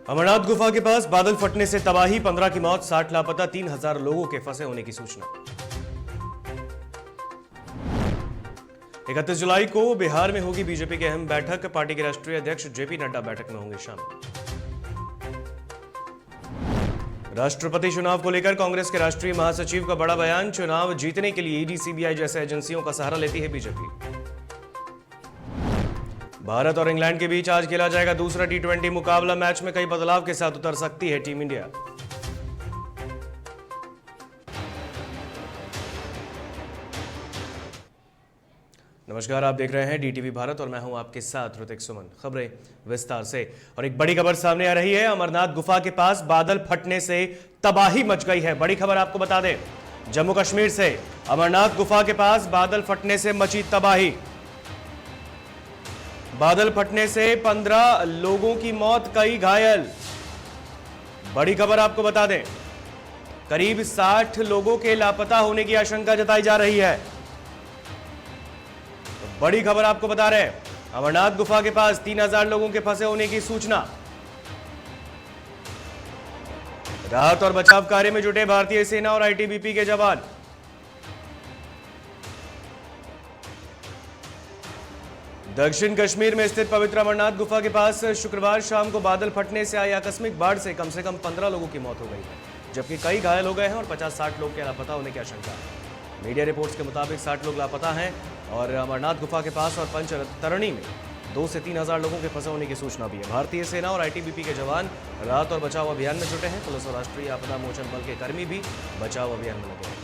अमरनाथ गुफा के पास बादल फटने से तबाही, 15 की मौत, 60 लापता, 3000 लोगों के फंसे होने की सूचना। 31 जुलाई को बिहार में होगी बीजेपी की अहम बैठक, पार्टी के राष्ट्रीय अध्यक्ष जेपी नड्डा बैठक में होंगे शामिल। राष्ट्रपति चुनाव को लेकर कांग्रेस के राष्ट्रीय महासचिव का बड़ा बयान, चुनाव जीतने के लिए ईडी, सीबीआई जैसे एजेंसियों का सहारा लेती है बीजेपी। भारत और इंग्लैंड के बीच आज खेला जाएगा दूसरा टी20 मुकाबला, मैच में कई बदलाव के साथ उतर सकती है टीम इंडिया। नमस्कार, आप देख रहे हैं डीटीवी भारत और मैं हूं आपके साथ ऋतिक सुमन। खबरें विस्तार से। और एक बड़ी खबर सामने आ रही है, अमरनाथ गुफा के पास बादल फटने से तबाही मच गई है। बड़ी खबर आपको बता दें, जम्मू कश्मीर से अमरनाथ गुफा के पास बादल फटने से मची तबाही। बादल फटने से 15 लोगों की मौत, कई घायल। बड़ी खबर आपको बता दें, करीब 60 लोगों के लापता होने की आशंका जताई जा रही है। बड़ी खबर आपको बता रहे हैं, अमरनाथ गुफा के पास 3000 लोगों के फंसे होने की सूचना। राहत और बचाव कार्य में जुटे भारतीय सेना और आईटीबीपी के जवान। दक्षिण कश्मीर में स्थित पवित्र अमरनाथ गुफा के पास शुक्रवार शाम को बादल फटने से आई आकस्मिक बाढ़ से कम 15 लोगों की मौत हो गई है, जबकि कई घायल हो गए हैं और 50-60 लोग के लापता होने की आशंका है। मीडिया रिपोर्ट्स के मुताबिक 60 लोग लापता हैं और अमरनाथ गुफा के पास और पंचतरणी में 2 से 3000 लोगों के फंसे होने की सूचना भी है। भारतीय सेना और आईटीबीपी के जवान राहत और बचाव अभियान में जुटे हैं। पुलिस और राष्ट्रीय आपदा मोचन बल के कर्मी भी बचाव अभियान में लगे हैं।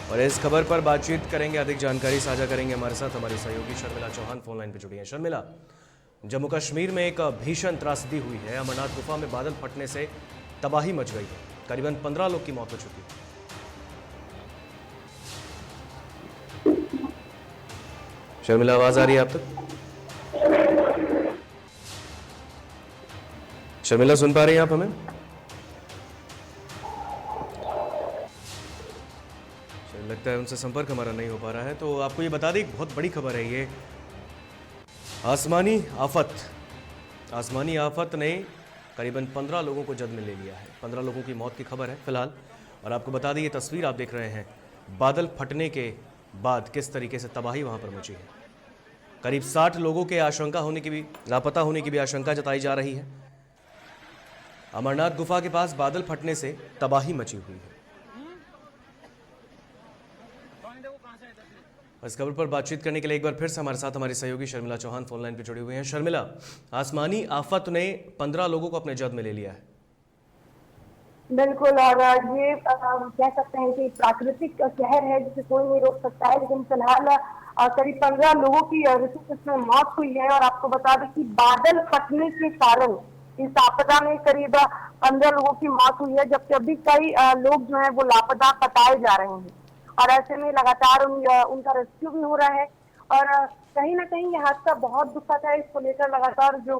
और इस खबर पर बातचीत करेंगे, अधिक जानकारी साझा करेंगे हमारे साथ हमारी सहयोगी शर्मिला चौहान फोन लाइन पर जुड़ी है। शर्मिला, जम्मू कश्मीर में एक भीषण त्रासदी हुई है, अमरनाथ गुफा में बादल फटने से तबाही मच गई है, करीबन 15 लोग की मौत हो चुकी है। शर्मिला, आवाज आ रही है आप तक? शर्मिला, सुन पा रही हैं आप हमें? लगता है उनसे संपर्क हमारा नहीं हो पा रहा है। तो आपको ये बता दें, एक बहुत बड़ी खबर है ये, आसमानी आफत ने करीबन 15 लोगों को जद में ले लिया है। 15 लोगों की मौत की खबर है फिलहाल। और आपको बता दें, ये तस्वीर आप देख रहे हैं, बादल फटने के बाद किस तरीके से तबाही वहां पर मची है। करीब 60 लोगों के लापता होने की भी आशंका जताई जा रही है। अमरनाथ गुफा के पास बादल फटने से तबाही मची हुई है। इस खबर पर बातचीत करने के लिए एक बार फिर से हमारे साथ हमारी सहयोगी शर्मिला चौहान फोन लाइन पर जुड़ी हुई हैं। शर्मिला, आसमानी आफत ने 15 लोगों को अपने जद में ले लिया है। बिल्कुल, और ये कह सकते हैं कि प्राकृतिक कहर है जिसे कोई नहीं रोक सकता है, लेकिन फिलहाल करीब 15 लोगों की इसमें मौत हुई है। और आपको बता दें कि बादल फटने के कारण इस आपदा में करीब 15 लोगों की मौत हुई है, जबकि अभी कई लोग जो है वो लापता बताए जा रहे हैं। और ऐसे में लगातार उनका रेस्क्यू भी हो रहा है। और कहीं ना कहीं यह हादसा बहुत दुखद है। इसको लेकर लगातार जो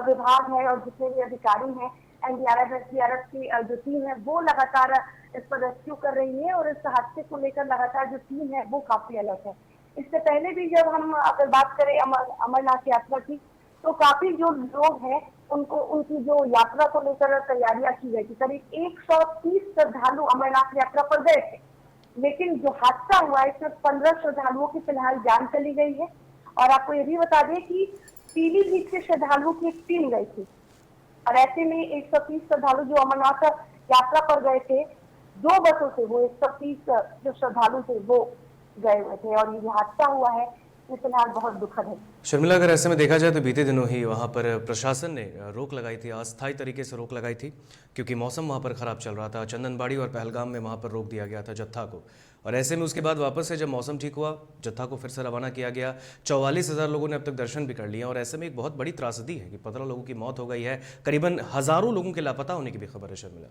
विभाग है और जितने भी अधिकारी हैं, एनडीआरएफ, एसडीआरएफ की जो टीम है वो लगातार इस पर रेस्क्यू कर रही है। और इस हादसे को लेकर लगातार जो टीम है वो काफी अलर्ट है। इससे पहले भी जब हम अगर बात करें अमरनाथ यात्रा की, तो काफी जो लोग हैं उनकी जो यात्रा को लेकर तैयारियां की गई थी। करीब 130 श्रद्धालु अमरनाथ यात्रा पर गए थे, लेकिन जो हादसा हुआ इसमें 15 श्रद्धालुओं की फिलहाल जान चली गई है। और आपको ये भी बता दें कि पीलीभीत के श्रद्धालुओं की एक टीम गई थी। और ऐसे में 130 श्रद्धालु जो अमरनाथ यात्रा पर गए थे, 2 बसों से वो 130 जो श्रद्धालु थे वो गए हुए थे। और ये हादसा हुआ है, ये फिलहाल बहुत दुखद है। शर्मिला, अगर ऐसे में देखा जाए तो बीते दिनों ही वहां पर प्रशासन ने रोक लगाई थी, अस्थायी तरीके से रोक लगाई थी, क्योंकि मौसम वहां पर खराब चल रहा था। चंदनबाड़ी और पहलगाम में वहां पर रोक दिया गया था जत्था को। और ऐसे में उसके बाद वापस से जब मौसम ठीक हुआ, जत्था को फिर से रवाना किया गया। 44,000 लोगों ने अब तक दर्शन भी कर लिया। और ऐसे में एक बहुत बड़ी त्रासदी है कि 15 लोगों की मौत हो गई है, करीबन हजारों लोगों के लापता होने की भी खबर है। शर्मिला,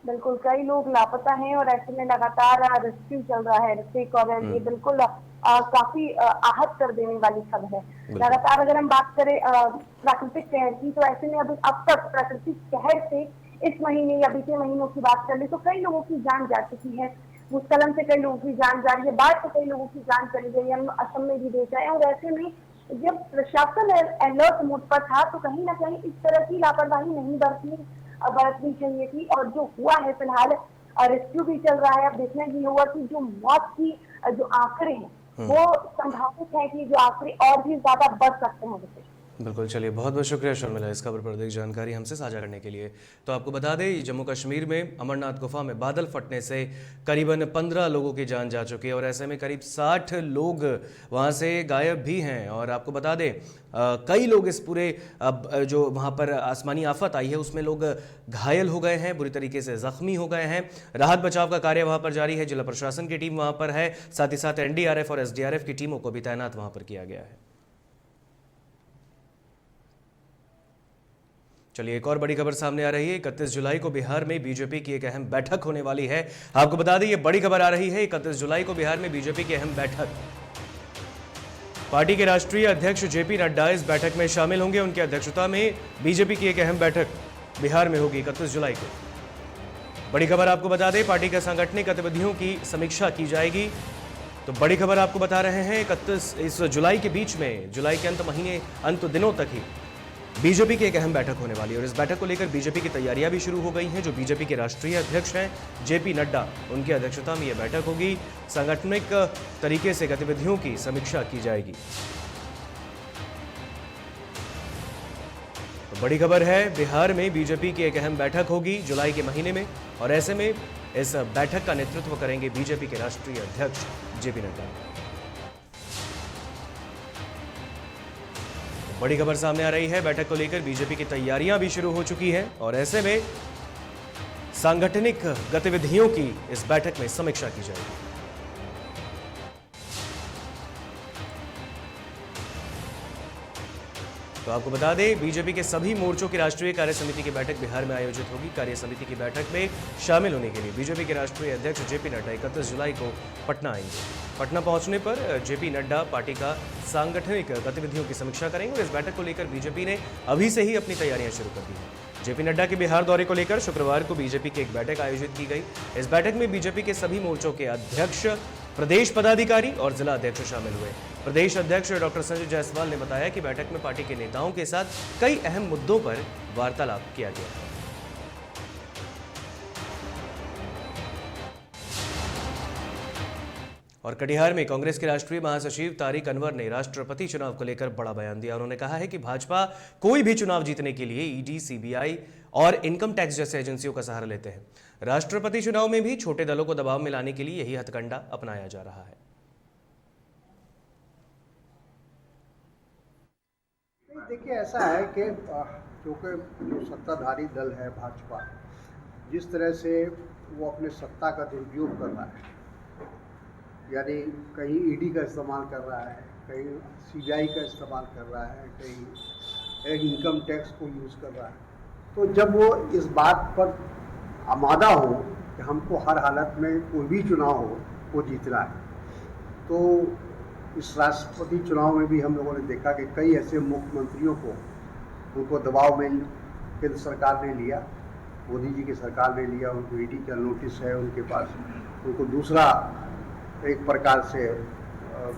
बिल्कुल, कई लोग लापता हैं और ऐसे में लगातार रेस्क्यू चल रहा है ऋतिक। और ये बिल्कुल काफी आहत कर देने वाली खबर है। लगातार अगर हम बात करें प्राकृतिक कहर की, तो ऐसे में अभी अब तक प्राकृतिक कहर से इस महीने या बीते महीनों की बात कर ले तो कई लोगों की जान जा चुकी है। भूस्खलन से कई लोगों की जान जा रही है, बाढ़ से कई लोगों की जान चली गई है, हम असम में भी देख रहे हैं। और ऐसे में जब प्रशासन अलर्ट मोड पर था तो कहीं ना कहीं इस तरह की लापरवाही नहीं बरतनी चाहिए थी। और जो हुआ है फिलहाल रेस्क्यू भी चल रहा है। अब देखना ये होगा कि जो मौत की जो आंकड़े हैं वो संभावित है कि जो आंकड़े और भी ज्यादा बढ़ सकते हैं। बिल्कुल, चलिए बहुत बहुत शुक्रिया शर्मिला इस खबर पर अधिक जानकारी हमसे साझा करने के लिए। तो आपको बता दें जम्मू कश्मीर में अमरनाथ गुफा में बादल फटने से करीबन 15 लोगों की जान जा चुकी है और ऐसे में करीब 60 लोग वहां से गायब भी हैं। और आपको बता दें कई लोग इस पूरे जो वहां पर आसमानी आफत आई है उसमें लोग घायल हो गए हैं, बुरी तरीके से जख्मी हो गए हैं। राहत बचाव का कार्य वहां पर जारी है, जिला प्रशासन की टीम वहां पर है, साथ ही साथ NDRF और SDRF की टीमों को भी तैनात वहां पर किया गया है। चलिए एक और बड़ी खबर सामने आ रही है। 31 जुलाई को बिहार में बीजेपी की एक अहम बैठक होने वाली है। आपको बता दें ये बड़ी खबर आ रही है, 31 जुलाई को बिहार में बीजेपी की अहम बैठक। पार्टी के राष्ट्रीय अध्यक्ष JP नड्डा इस बैठक में शामिल होंगे। उनकी अध्यक्षता में बीजेपी की एक अहम बैठक बिहार में होगी 31 जुलाई को। बड़ी खबर आपको बता दें पार्टी के सांगठनिक गतिविधियों की समीक्षा की जाएगी। तो बड़ी खबर आपको बता रहे हैं 31 इस जुलाई के बीच में, जुलाई के अंत दिनों तक ही बीजेपी की एक अहम बैठक होने वाली है। और इस बैठक को लेकर बीजेपी की तैयारियां भी शुरू हो गई हैं। जो बीजेपी के राष्ट्रीय अध्यक्ष हैं JP नड्डा, उनकी अध्यक्षता में यह बैठक होगी। सांगठनिक तरीके से गतिविधियों की समीक्षा की जाएगी। तो बड़ी खबर है बिहार में बीजेपी की एक अहम बैठक होगी जुलाई के महीने में और ऐसे में इस बैठक का नेतृत्व करेंगे बीजेपी के राष्ट्रीय अध्यक्ष JP नड्डा। बड़ी खबर सामने आ रही है, बैठक को लेकर बीजेपी की तैयारियां भी शुरू हो चुकी हैं और ऐसे में सांगठनिक गतिविधियों की इस बैठक में समीक्षा की जाएगी। तो आपको बता दें बीजेपी के सभी मोर्चों की राष्ट्रीय कार्य समिति की बैठक बिहार में आयोजित होगी। कार्य समिति की बैठक में शामिल होने के लिए बीजेपी के राष्ट्रीय अध्यक्ष JP नड्डा 31 जुलाई को पटना आएंगे। पटना पहुंचने पर JP नड्डा पार्टी का सांगठनिक गतिविधियों की समीक्षा करेंगे और इस बैठक को लेकर बीजेपी ने अभी से ही अपनी तैयारियां शुरू कर दी हैं। JP नड्डा के बिहार दौरे को लेकर शुक्रवार को बीजेपी की एक बैठक आयोजित की गई। इस बैठक में बीजेपी के सभी मोर्चों के अध्यक्ष, प्रदेश पदाधिकारी और जिला अध्यक्ष शामिल हुए। प्रदेश अध्यक्ष डॉक्टर संजय जायसवाल ने बताया कि बैठक में पार्टी के नेताओं के साथ कई अहम मुद्दों पर वार्तालाप किया गया। और कटिहार में कांग्रेस के राष्ट्रीय महासचिव तारिक अनवर ने राष्ट्रपति चुनाव को लेकर बड़ा बयान दिया। उन्होंने कहा है कि भाजपा कोई भी चुनाव जीतने के लिए ED, CBI और इनकम टैक्स जैसे एजेंसियों का सहारा लेते हैं। राष्ट्रपति चुनाव में भी छोटे दलों को दबाव में लाने के लिए यही हथकंडा अपनाया जा रहा है। देखिए ऐसा है कि क्योंकि जो सत्ताधारी दल है भाजपा, जिस तरह से वो अपने सत्ता का दुरुपयोग कर रहा है, यानी कहीं ED का इस्तेमाल कर रहा है, कहीं CBI का इस्तेमाल कर रहा है, कहीं इनकम टैक्स को यूज़ कर रहा है, तो जब वो इस बात पर आमादा हो कि हमको हर हालत में कोई भी चुनाव हो वो जीतना है, तो इस राष्ट्रपति चुनाव में भी हम लोगों ने देखा कि कई ऐसे मुख्यमंत्रियों को उनको दबाव में केंद्र सरकार ने लिया, मोदी जी की सरकार ने लिया। उनको ED का नोटिस है उनके पास, उनको दूसरा एक प्रकार से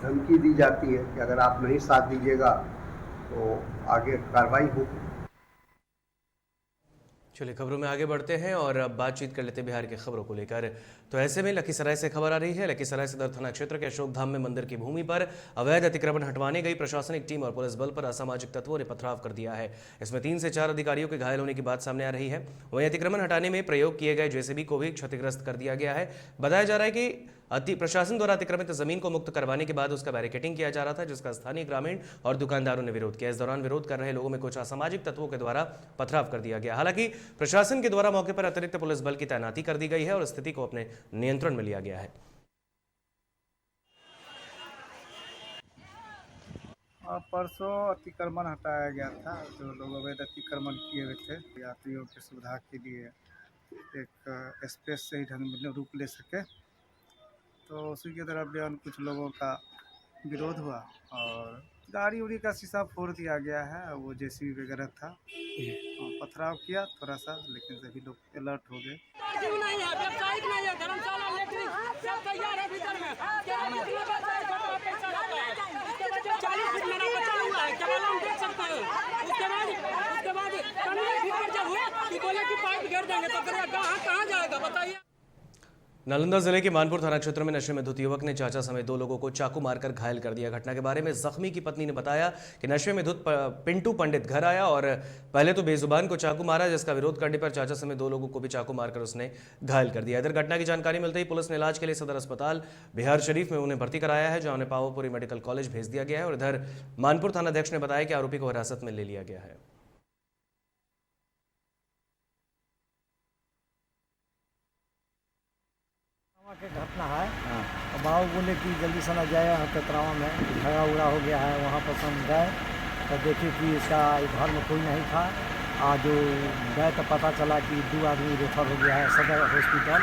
धमकी दी जाती है कि अगर आप नहीं साथ दीजिएगा तो आगे कार्रवाई होगी। चलिए खबरों में आगे बढ़ते हैं और अब बातचीत कर लेते हैं बिहार की खबरों को लेकर। तो ऐसे में लखीसराय से खबर आ रही है। लखीसराय सदर थाना क्षेत्र के अशोक धाम में मंदिर की भूमि पर अवैध अतिक्रमण हटवाने गई प्रशासनिक टीम और पुलिस बल पर असामाजिक तत्वों ने पथराव कर दिया है। इसमें 3 से 4 अधिकारियों के घायल होने की बात सामने आ रही है। वहीं अतिक्रमण हटाने में प्रयोग किए गए JCB को भी क्षतिग्रस्त कर दिया गया है। बताया जा रहा है कि प्रशासन द्वारा अतिक्रमित जमीन को मुक्त करवाने के बाद उसका बैरिकेडिंग किया जा रहा था, जिसका स्थानीय ग्रामीण और दुकानदारों ने विरोध किया। इस दौरान विरोध कर रहे लोगों में कुछ असामाजिक तत्वों के द्वारा पथराव कर दिया गया। हालांकि प्रशासन के द्वारा मौके पर अतिरिक्त पुलिस बल की तैनाती कर दी गई है और स्थिति को अपने नियंत्रण में लिया गया है। परसों अतिक्रमण हटाया गया था। जो लोग अवैध अतिक्रमण किए हुए थे, यात्रियों की सुविधा के लिए एक स्पेस सही ढंग में रुक ले सके, तो उसी के दरमियान कुछ लोगों का विरोध हुआ और गाड़ी उड़ी का शीशा फोड़ दिया गया है। वो JCB वगैरह था, पथराव किया थोड़ा सा, लेकिन सभी लोग अलर्ट हो गए। सवाल हम देख सकते हैं। उसके बाद कमरे भीतर जब हुए कि बोले कि पाइप घेर देंगे तो कहाँ जाएगा बताइए। नालंदा जिले के मानपुर थाना क्षेत्र में नशे में धुत युवक ने चाचा समेत 2 लोगों को चाकू मारकर घायल कर दिया। घटना के बारे में जख्मी की पत्नी ने बताया कि नशे में धुत पिंटू पंडित घर आया और पहले तो बेजुबान को चाकू मारा, जिसका विरोध करने पर चाचा समेत 2 लोगों को भी चाकू मारकर उसने घायल कर दिया। इधर घटना की जानकारी मिलते ही पुलिस ने इलाज के लिए सदर अस्पताल बिहार शरीफ में उन्हें भर्ती कराया है, जहां उन्हें पावापुरी मेडिकल कॉलेज भेज दिया गया है। और इधर मानपुर थानाध्यक्ष ने बताया कि आरोपी को हिरासत में ले लिया गया है। के घटना है और बाबू बोले कि जल्दी से ना जाए, यहाँ कतरावा में झगड़ा उड़ा हो गया है। वहाँ पर हम गए तो देखे कि इसका घर में कोई नहीं था। और जो गए तो पता चला कि 2 आदमी रेफर हो गया है सदर हॉस्पिटल।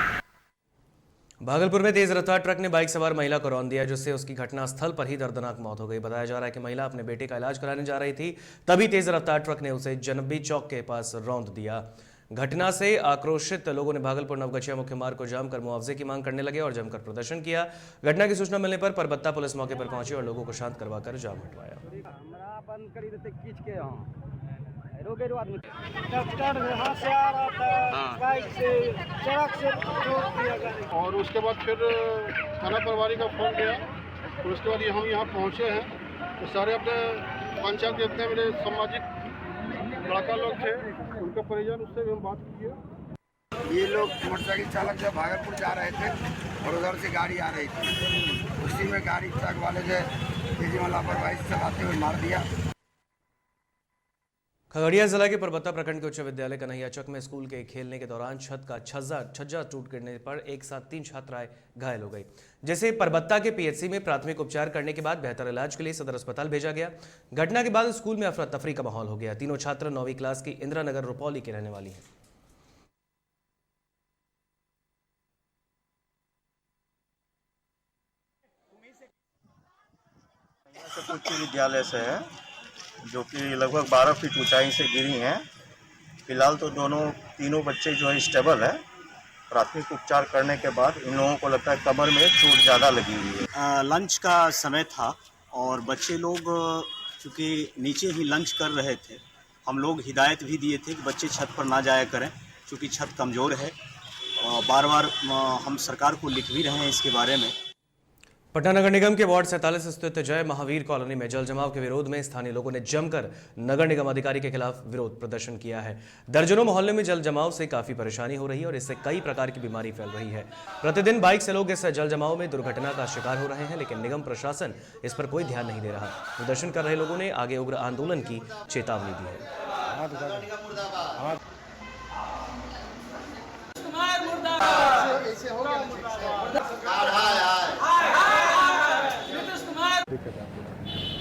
भागलपुर में तेज रफ्तार ट्रक ने बाइक सवार महिला को रौंद दिया, जिससे उसकी घटनास्थल पर ही दर्दनाक मौत हो गई। बताया जा रहा है कि महिला अपने बेटे का इलाज कराने जा रही थी, तभी तेज रफ्तार ट्रक ने उसे जनबी चौक के पास रौंद दिया। घटना से आक्रोशित लोगों ने भागलपुर नवगछिया मुख्य मार्ग को जाम कर मुआवजे की मांग करने लगे और जमकर प्रदर्शन किया। घटना की सूचना मिलने पर परबत्ता पुलिस मौके पर पहुंची और लोगों को शांत करवाकर जाम हटवाया। और उसके बाद फिर थाना प्रभारी का फोन गया, और उसके बाद हम यहाँ पहुँचे हैं तो सारे अपने पंचायत के जितने मेरे सामाजिक लड़का लोग थे उनका परिजन, उससे भी हम बात किए। ये लोग मोटरसाइकिल चालक जब भागलपुर जा रहे थे और उधर से गाड़ी आ रही थी, उसी में गाड़ी ट्रक वाले जो तेजी में लापरवाही से चलाते हुए मार दिया। खगड़िया जिला के परबत्ता प्रखंड के उच्च विद्यालय कन्हैयाचक में स्कूल के खेलने के दौरान छत का छज्जा टूट गिरने पर एक साथ 3 छात्राएं घायल हो गई, जिसे परबत्ता के पीएचसी में प्राथमिक उपचार करने के बाद बेहतर इलाज के लिए सदर अस्पताल भेजा गया। घटना के बाद स्कूल में अफरा तफरी का माहौल हो गया। तीनों छात्र 9वीं क्लास की इंदिरा नगर रुपौली के रहने वाली हैं। उच्च विद्यालय से है, जो कि लगभग 12 फीट ऊंचाई से गिरी हैं। फिलहाल तो तीनों बच्चे जो है स्टेबल है। प्राथमिक उपचार करने के बाद इन लोगों को लगता है कमर में चोट ज़्यादा लगी हुई है। लंच का समय था और बच्चे लोग चूँकि नीचे ही लंच कर रहे थे, हम लोग हिदायत भी दिए थे कि बच्चे छत पर ना जाया करें, क्योंकि छत कमज़ोर है। बार बार हम सरकार को लिख भी रहे हैं इसके बारे में। पटना नगर निगम के वार्ड 47 स्थित जय महावीर कॉलोनी में जल जमाव के विरोध में स्थानीय लोगों ने जमकर नगर निगम अधिकारी के खिलाफ विरोध प्रदर्शन किया है। दर्जनों मोहल्ले में जल जमाव से काफी परेशानी हो रही है और इससे कई प्रकार की बीमारी फैल रही है। प्रतिदिन बाइक से लोग इस जल जमाव में दुर्घटना का शिकार हो रहे हैं, लेकिन निगम प्रशासन इस पर कोई ध्यान नहीं दे रहा। प्रदर्शन कर रहे लोगों ने आगे उग्र आंदोलन की चेतावनी दी है।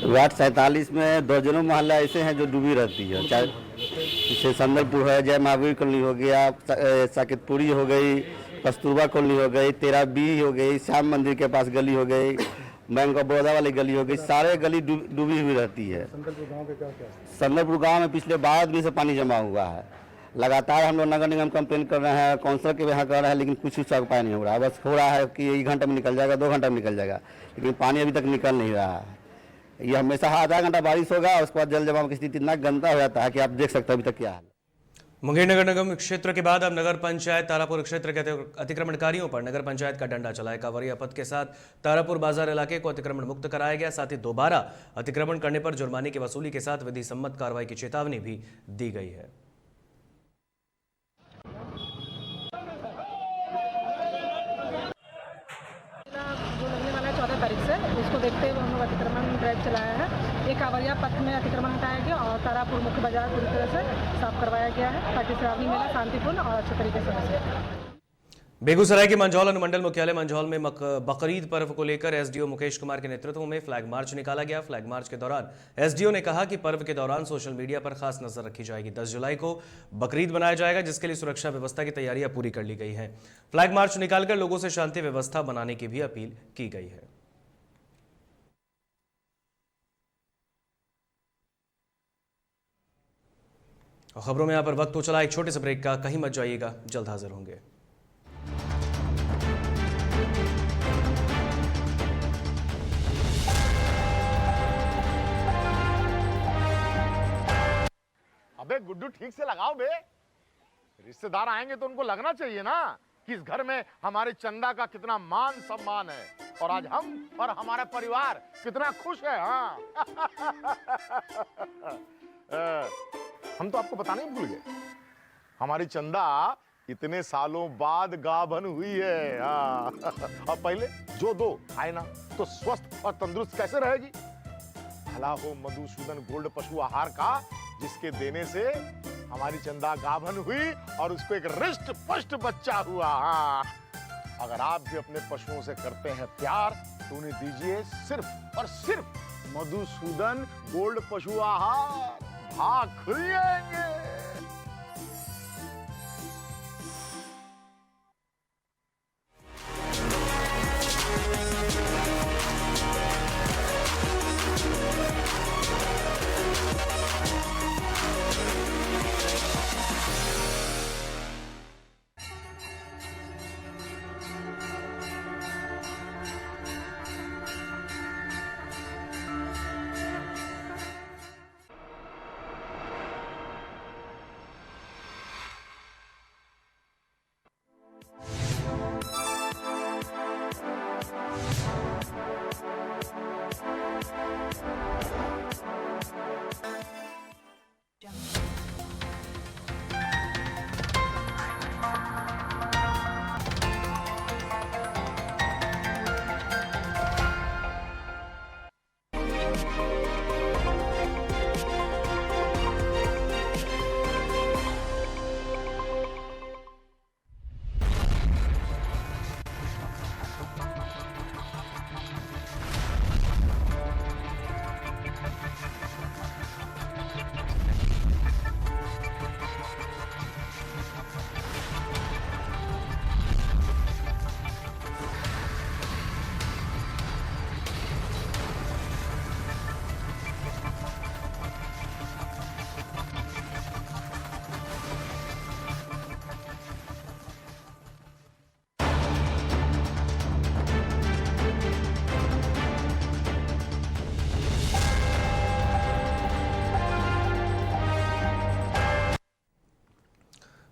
वार्ड 47 में दर्जनों मोहल्ला ऐसे हैं जो डूबी रहती है। चाहे जैसे संदलपुर है, जय महावीर कॉलोनी हो गया, साकेतपुरी हो गई, कस्तूरबा कॉलोनी हो गई, 13B हो गई, श्याम मंदिर के पास गली हो गई, बैंक ऑफ बड़ौदा वाली गली हो गई, सारे गली डूबी हुई रहती है। संदलपुर गाँव में पिछले 12 दिन से पानी जमा हुआ है। लगातार हम लोग नगर निगम कंप्लेन कर रहे हैं, काउंसिलर के यहाँ कर रहे हैं, लेकिन कुछ उसका उपाय नहीं हो रहा है। बस हो रहा है कि 1 घंटे में निकल जाएगा, 2 घंटे में निकल जाएगा, लेकिन पानी अभी तक निकल नहीं रहा है। ये हमेशा आधा घंटा बारिश होगा, उसके बाद जल जमाव की स्थिति इतना गंदा हो जाता है कि आप देख सकते हो अभी तक क्या है। मुंगेर नगर निगम क्षेत्र के बाद अब नगर पंचायत तारापुर क्षेत्र के अतिक्रमणकारियों पर नगर पंचायत का डंडा चलाए। कांवरिया पथ के साथ तारापुर बाजार इलाके को अतिक्रमण मुक्त कराया गया। साथ ही दोबारा अतिक्रमण करने पर जुर्माने की वसूली के साथ विधि सम्मत कार्रवाई की चेतावनी भी दी गई है। इसको देखते हुए हम लोग अतिक्रमण ड्राइव चलाया है। ये कांवरिया पथ में अतिक्रमण हटाया गया और तारापुर मुख्य बाजार पूरी तरह से साफ करवाया गया है, ताकि श्रावणी मेला शांतिपूर्ण और अच्छे तरीके से हो सके। बेगूसराय के मंझौल अनुमंडल मुख्यालय मंझौल में बकरीद पर्व को लेकर एसडीओ मुकेश कुमार के नेतृत्व में फ्लैग मार्च निकाला गया। फ्लैग मार्च के दौरान एसडीओ ने कहा कि पर्व के दौरान सोशल मीडिया पर खास नजर रखी जाएगी। 10 जुलाई को बकरीद मनाया जाएगा, जिसके लिए सुरक्षा व्यवस्था की तैयारियां पूरी कर ली गई हैं। फ्लैग मार्च निकालकर लोगों से शांति व्यवस्था बनाने की भी अपील की गई है। खबरों में यहां पर वक्त हो चला एक छोटे से ब्रेक का, कहीं मत जाइएगा, जल्द हाजिर होंगे। अबे गुड्डू ठीक से लगाओ बे, रिश्तेदार आएंगे तो उनको लगना चाहिए ना कि इस घर में हमारे चंदा का कितना मान सम्मान है और आज हम और हमारा परिवार कितना खुश है। हाँ हम तो आपको बताना ही भूल गए, हमारी चंदा इतने सालों बाद गाभन हुई है। हाँ और पहले जो दो खाए ना तो स्वस्थ और तंदुरुस्त कैसे रहेगी। भला हो मधुसूदन गोल्ड पशु आहार का, जिसके देने से हमारी चंदा गाभन हुई और उसको एक रिष्ट पुष्ट बच्चा हुआ। हाँ अगर आप भी अपने पशुओं से करते हैं प्यार तो उन्हें दीजिए सिर्फ और सिर्फ मधुसूदन गोल्ड पशु आहार, भाग खुल जाएंगे।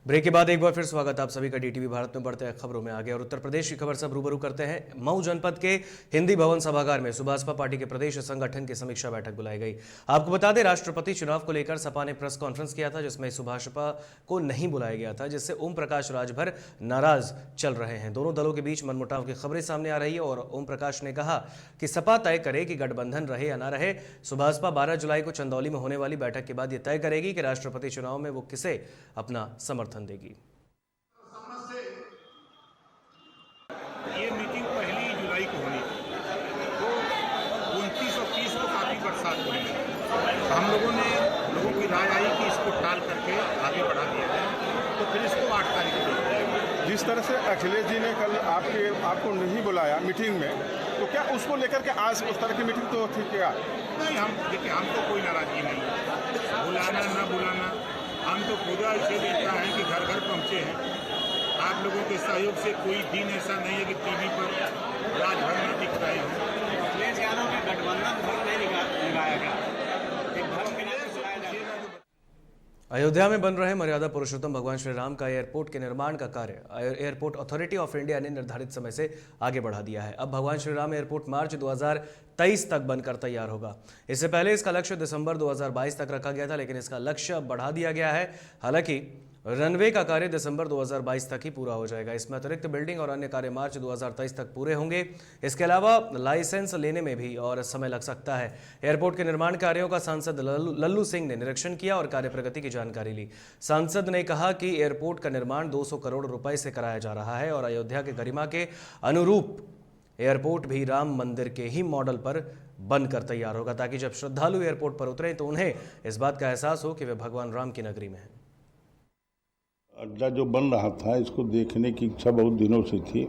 ब्रेक के बाद एक बार फिर स्वागत आप सभी का डीटीवी भारत में। बढ़ते हैं खबरों में आगे और उत्तर प्रदेश की खबर सब रूबरू करते हैं। मऊ जनपद के हिंदी भवन सभागार में सुभाषपा पार्टी के प्रदेश संगठन की समीक्षा बैठक बुलाई गई। आपको बता दें, राष्ट्रपति चुनाव को लेकर सपा ने प्रेस कॉन्फ्रेंस किया था जिसमें सुभाषपा को नहीं बुलाया गया था, जिससे ओम प्रकाश राजभर नाराज चल रहे हैं। दोनों दलों के बीच मनमुटाव की खबरें सामने आ रही है और ओम प्रकाश ने कहा कि सपा तय करे कि गठबंधन रहे या न रहे। सुभाषपा 12 जुलाई को चंदौली में होने वाली बैठक के बाद यह तय करेगी कि राष्ट्रपति चुनाव में वो किसे अपना समर्थन देगी। ये मीटिंग 1 जुलाई को होनी थी, तो 29 और 30 को काफ़ी बरसात हुई है। हम लोगों की राय आई कि इसको टाल करके आगे बढ़ा दिया जाए, तो फिर इसको 8 तारीख को देखा जाएगा। जिस तरह से अखिलेश जी ने कल आपको नहीं बुलाया मीटिंग में, तो क्या उसको लेकर के आज उस तरह की मीटिंग तो थी क्या? नहीं, हम देखिए, हमको कोई नाराजगी नहीं, बुलाना ना बुलाना, हम तो पूरा इसे देखता है कि घर घर पहुँचे हैं। आप लोगों के सहयोग से कोई दिन ऐसा नहीं है कि टीवी पर राजभर में दिख रहे हो। अखिलेश यादव के गठबंधन भर नहीं निभाया गया। अयोध्या में बन रहे मर्यादा पुरुषोत्तम भगवान श्री राम का एयरपोर्ट के निर्माण का कार्य एयरपोर्ट अथॉरिटी ऑफ इंडिया ने निर्धारित समय से आगे बढ़ा दिया है। अब भगवान श्री राम एयरपोर्ट मार्च 2023 तक बनकर तैयार होगा। इससे पहले इसका लक्ष्य दिसंबर 2022 तक रखा गया था, लेकिन इसका लक्ष्य अब बढ़ा दिया गया है। हालांकि रनवे का कार्य दिसंबर 2022 तक ही पूरा हो जाएगा। इसमें अतिरिक्त बिल्डिंग और अन्य कार्य मार्च 2023 तक पूरे होंगे। इसके अलावा लाइसेंस लेने में भी और समय लग सकता है। एयरपोर्ट के निर्माण कार्यों का सांसद लल्लू सिंह ने निरीक्षण किया और कार्य प्रगति की जानकारी ली। सांसद ने कहा कि एयरपोर्ट का निर्माण 200 करोड़ रुपए से कराया जा रहा है और अयोध्या के गरिमा के अनुरूप एयरपोर्ट भी राम मंदिर के ही मॉडल पर बनकर तैयार होगा, ताकि जब श्रद्धालु एयरपोर्ट पर उतरें तो उन्हें इस बात का एहसास हो कि वे भगवान राम की नगरी में हैं। अड्डा जो बन रहा था, इसको देखने की इच्छा बहुत दिनों से थी,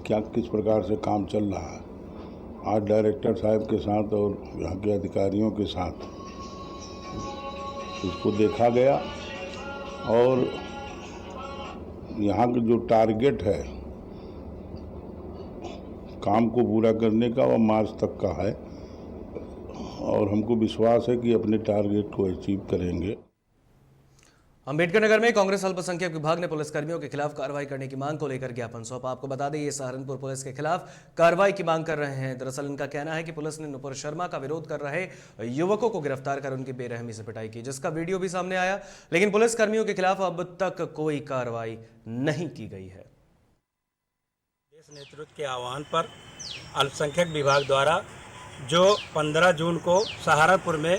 क्या किस प्रकार से काम चल रहा है। आज डायरेक्टर साहब के साथ और यहाँ के अधिकारियों के साथ इसको देखा गया और यहाँ का जो टारगेट है काम को पूरा करने का, वह मार्च तक का है और हमको विश्वास है कि अपने टारगेट को अचीव करेंगे। अम्बेडकर नगर में कांग्रेस अल्पसंख्यक विभाग ने पुलिसकर्मियों के खिलाफ कार्रवाई करने की मांग को लेकर ज्ञापन सौंपा। आपको बता दें, ये सहारनपुर पुलिस के खिलाफ कार्रवाई की मांग कर रहे हैं। दरअसल इनका कहना है कि पुलिस ने नुपुर शर्मा का विरोध कर रहे युवकों को गिरफ्तार कर उनकी बेरहमी से पिटाई की, जिसका वीडियो भी सामने आया, लेकिन पुलिसकर्मियों के खिलाफ अब तक कोई कार्रवाई नहीं की गई है। देश नेतृत्व के आह्वान पर अल्पसंख्यक विभाग द्वारा जो 15 जून को सहारनपुर में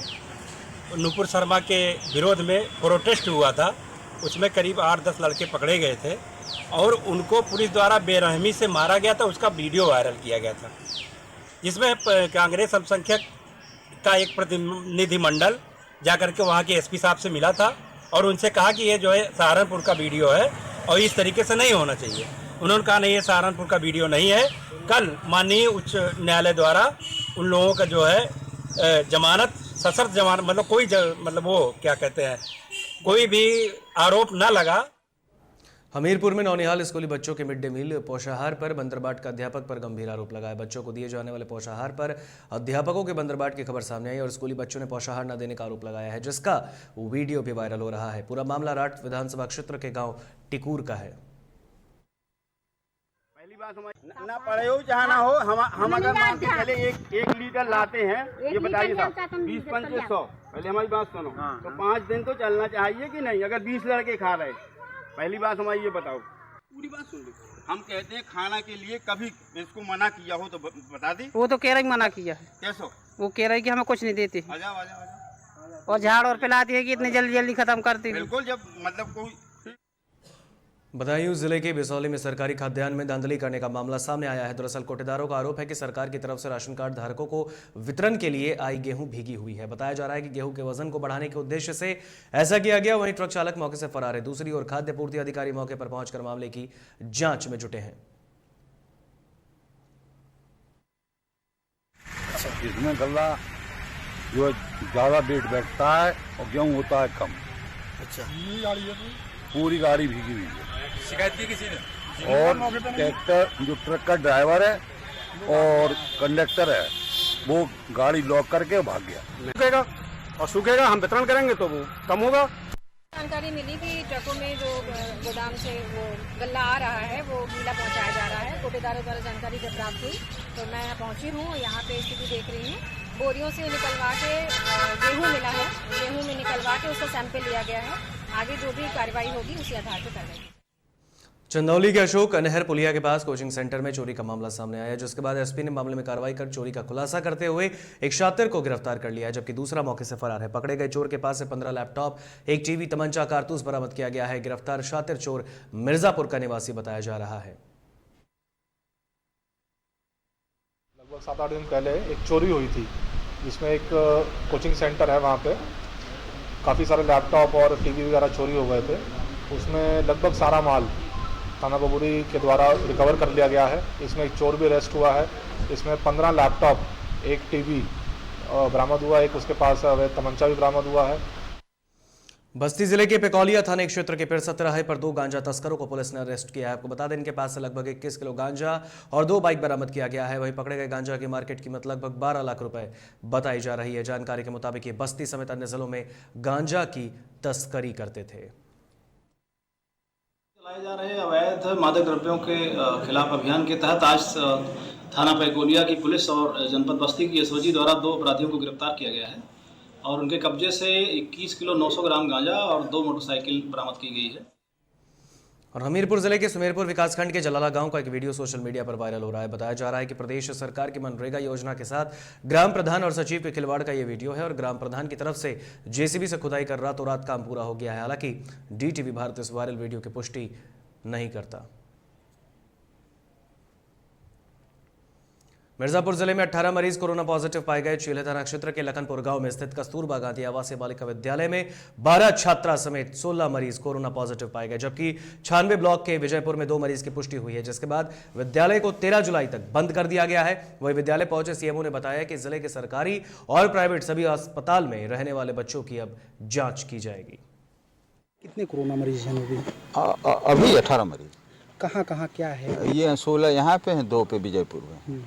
नुपुर शर्मा के विरोध में प्रोटेस्ट हुआ था, उसमें करीब 8-10 लड़के पकड़े गए थे और उनको पुलिस द्वारा बेरहमी से मारा गया था। उसका वीडियो वायरल किया गया था, जिसमें कांग्रेस अल्पसंख्यक का एक प्रतिनिधिमंडल जाकर के वहाँ के एसपी साहब से मिला था और उनसे कहा कि ये जो है सहारनपुर का वीडियो है और इस तरीके से नहीं होना चाहिए। उन्होंने कहा नहीं, ये सहारनपुर का वीडियो नहीं है। कल माननीय उच्च न्यायालय द्वारा उन लोगों का जो है जमानत, सशर्त जमानत, मतलब कोई मतलब वो क्या कहते हैं, कोई भी आरोप न लगा। हमीरपुर में नौनिहाल स्कूली बच्चों के मिड डे मील पोषाहार पर बंदरबाट का अध्यापक पर गंभीर आरोप लगाया। बच्चों को दिए जाने वाले पोषाहार पर अध्यापकों के बंदरबाट की खबर सामने आई और स्कूली बच्चों ने पोषाहार न देने का आरोप लगाया है, जिसका वीडियो भी वायरल हो रहा है। पूरा मामला राठ विधानसभा क्षेत्र के गाँव टिकूर का है। ना पड़े हो जहाँ ना हो, हम अगर मान के चले एक लीटर लाते हैं, ये बताइए साहब 20-2500, पहले हमारी बात सुनो, तो 5 दिन तो चलना चाहिए कि नहीं? अगर 20 लड़के खा रहे, पहली बात हमारी ये बताओ, पूरी बात सुन लो। हम कहते हैं खाना के लिए कभी इसको मना किया हो तो बता दी। वो तो कह रहा है मना किया है। कैसो? वो कह रहा है कि हमें कुछ नहीं देते। आ जाओ। और झाड़ और पिलाती है कि इतनी जल्दी जल्दी खत्म करती। बिल्कुल, जब मतलब कोई। बदायूं जिले के बिसौली में सरकारी खाद्यान्न में धांधली करने का मामला सामने आया है। दरअसल कोटेदारों का आरोप है कि सरकार की तरफ से राशन कार्ड धारकों को वितरण के लिए आई गेहूं भीगी हुई है। बताया जा रहा है कि गेहूं के वजन को बढ़ाने के उद्देश्य से ऐसा किया गया। वहीं ट्रक चालक मौके से फरार है। दूसरी ओर खाद्य पूर्ति अधिकारी मौके पर पहुंचकर मामले की जांच में जुटे हैं। इसमें गल्ला जो ज्यादा वेट बैठता है और गेहूं होता है कम। अच्छा, पूरी गाड़ी भीगी हुई है। शिकायत की किसी ने? और ट्रैक्टर, जो ट्रक का ड्राइवर है और कंडक्टर है, वो गाड़ी लॉक करके भाग गया। सूखेगा और सूखेगा, हम वितरण करेंगे तो वो कम होगा। जानकारी मिली कि ट्रकों में जो गोदाम से वो गल्ला आ रहा है वो गीला पहुंचाया जा रहा है। कोटेदारों द्वारा जानकारी जब प्राप्त हुई तो मैं यहाँ पहुंची हूँ, यहाँ पे स्थिति देख रही हूँ। बोरियों से निकलवा के गेहूँ मिला है, गेहूँ में निकलवा के उसका सैंपल लिया गया है। आगे जो भी कार्रवाई होगी उसी आधार पर कार्रवाई। चंदौली के अशोक नहर पुलिया के पास कोचिंग सेंटर में चोरी का मामला सामने आया, जिसके बाद एसपी ने मामले में कार्रवाई कर चोरी का खुलासा करते हुए एक शातिर को गिरफ्तार कर लिया है, जबकि दूसरा मौके से फरार है। पकड़े गए चोर के पास से 15 लैपटॉप, एक टीवी, तमंचा, कारतूस बरामद किया गया है। गिरफ्तार शातिर चोर मिर्जापुर का निवासी बताया जा रहा है। लगभग 7-8 दिन पहले एक चोरी हुई थी, जिसमें एक कोचिंग सेंटर है, वहाँ पे काफ़ी सारे लैपटॉप और टीवी वगैरह चोरी हो गए थे। उसमें लगभग सारा माल थाना बबूरी के द्वारा रिकवर कर लिया गया है। इसमें एक चोर भी अरेस्ट हुआ है। इसमें 15 लैपटॉप, एक टीवी बरामद हुआ, एक उसके पास तमंचा भी बरामद हुआ है। बस्ती जिले के पेकौलिया थाने क्षेत्र के पिरसत तिराहे पर 2 गांजा तस्करों को पुलिस ने अरेस्ट किया है। आपको बता दें, इनके पास से लगभग 21 किलो गांजा और 2 बाइक बरामद किया गया है। वहीं पकड़े गए गांजा की मार्केट कीमत लगभग 12 लाख रुपए बताई जा रही है। जानकारी के मुताबिक ये बस्ती समेत अन्य जिलों में गांजा की तस्करी करते थे। चलाए जा रहे अवैध मादक द्रव्यों के खिलाफ अभियान के तहत आज थाना पेकोलिया की पुलिस और जनपद बस्ती की एसओजी द्वारा 2 अपराधियों को गिरफ्तार किया गया है और उनके कब्जे से 21 किलो 900 ग्राम गांजा और 2 मोटरसाइकिल बरामद की गई है। और हमीरपुर जिले के सुमेरपुर विकासखंड के जलाला गांव का एक वीडियो सोशल मीडिया पर वायरल हो रहा है। बताया जा रहा है कि प्रदेश सरकार की मनरेगा योजना के साथ ग्राम प्रधान और सचिव के खिलवाड़ का ये वीडियो है और ग्राम प्रधान की तरफ से जेसीबी से खुदाई कर रातों रात काम पूरा हो गया है। हालांकि डीटीवी भारत इस वायरल वीडियो की पुष्टि नहीं करता। मिर्जापुर जिले में 18 मरीज कोरोना पॉजिटिव पाए गए। चीले थाना क्षेत्र के लखनपुर गांव में स्थित कस्तूरबा गांधी आवासीय बालिका विद्यालय में 12 छात्रा समेत 16 मरीज कोरोना पॉजिटिव पाए गए, जबकि 96 ब्लॉक के विजयपुर में 2 मरीज की पुष्टि हुई है, जिसके बाद विद्यालय को 13 जुलाई तक बंद कर दिया गया है। वही विद्यालय पहुंचे सीएमओ ने बताया कि जिले के सरकारी और प्राइवेट सभी अस्पताल में रहने वाले बच्चों की अब जांच की जाएगी। कितने कोरोना मरीज हैं अभी? अभी 18 मरीज। कहाँ क्या है? ये 16 यहाँ पे हैं, 2 पे विजयपुर में,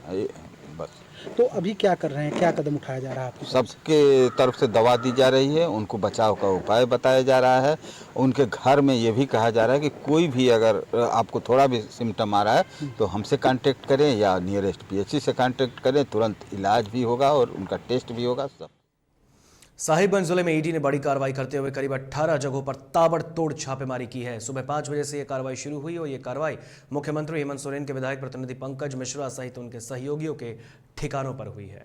बस। तो अभी क्या कर रहे हैं, क्या कदम उठाया जा रहा है आपकी? सबके तरफ से दवा दी जा रही है, उनको बचाव का उपाय बताया जा रहा है। उनके घर में ये भी कहा जा रहा है कि कोई भी अगर आपको थोड़ा भी सिम्टम आ रहा है तो हमसे कांटेक्ट करें या नियरेस्ट पीएचसी से कांटेक्ट करें, तुरंत इलाज भी होगा और उनका टेस्ट भी होगा। सब साहिबगंज जिले में ईडी ने बड़ी कार्रवाई करते हुए करीब 18 जगहों पर ताबड़तोड़ छापेमारी की है। सुबह 5 बजे से यह कार्रवाई शुरू हुई और ये कार्रवाई मुख्यमंत्री हेमंत सोरेन के विधायक प्रतिनिधि पंकज मिश्रा सहित उनके सहयोगियों के ठिकानों पर हुई है।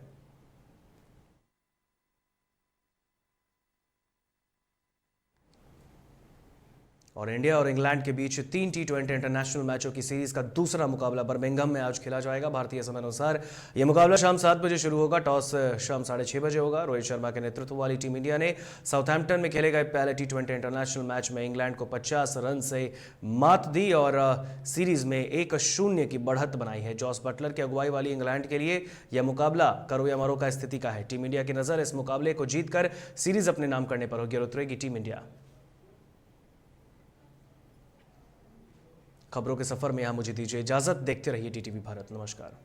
और इंडिया और इंग्लैंड के बीच 3 T20 इंटरनेशनल मैचों की सीरीज का दूसरा मुकाबला बर्मिंघम में आज खेला जाएगा। भारतीय समय अनुसार यह मुकाबला शाम 7 बजे शुरू होगा। टॉस शाम 6:30 बजे होगा। रोहित शर्मा के नेतृत्व वाली टीम इंडिया ने साउथहैम्पटन में खेले गए पहले T20 इंटरनेशनल मैच में इंग्लैंड को 50 रन से मात दी और सीरीज में 1-0 की बढ़त बनाई है। जॉस बटलर की अगुवाई वाली इंग्लैंड के लिए यह मुकाबला करो या मरो का स्थिति का है। टीम इंडिया की नजर इस मुकाबले को जीतकर सीरीज अपने नाम करने पर होगी और उतरेगी टीम इंडिया। खबरों के सफर में यहां मुझे दीजिए इजाजत। देखते रहिए DTV भारत। नमस्कार।